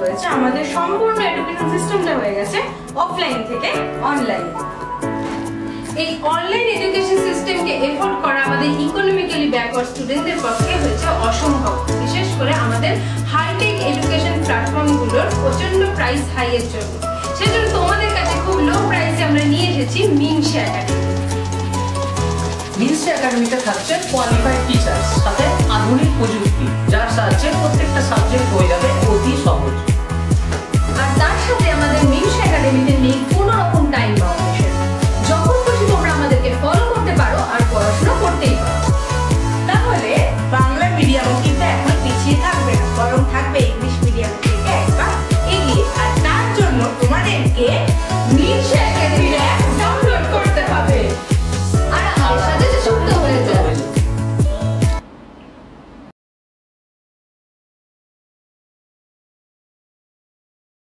করেছে, আমাদের সম্পূর্ণ এডুকেশন সিস্টেমটা হয়ে গেছে অফলাইন থেকে অনলাইন। এই অনলাইন এডুকেশন সিস্টেমকে এফোর্ড করা আমাদের ইকোনমিক্যালি ব্যাকওয়ার্ড স্টুডেন্টদের পক্ষে হয়েছে অসম্ভব, বিশেষ করে আমাদের হাইটেক এডুকেশন প্ল্যাটফর্মগুলোর প্রচন্ড প্রাইস হাইয়ের জন্য। সেজন্য তোমাদের কাছে খুব লো প্রাইসে আমরা নিয়ে এসেছি মিনসে একাডেমি। মিনসে একাডেমিতে থাকছে কোয়ালিফাইড টিচার, সাথে আধুনিক প্রযুক্তি, যার সাহায্যে প্রত্যেকটা সাবজেক্ট হয়ে যাবে অতি সহজ। আর তার সাথে আমাদের মিনসে একাডেমিতে নেই কোনো রকম টাইম বাউন্ডেশন। যখন খুশি তোমরা আমাদেরকে ফলো করতে পারো আর পড়াশোনা করতেই পারো। তাহলে বাংলা মিডিয়ামও কিন্তু এখন পিছিয়ে থাকে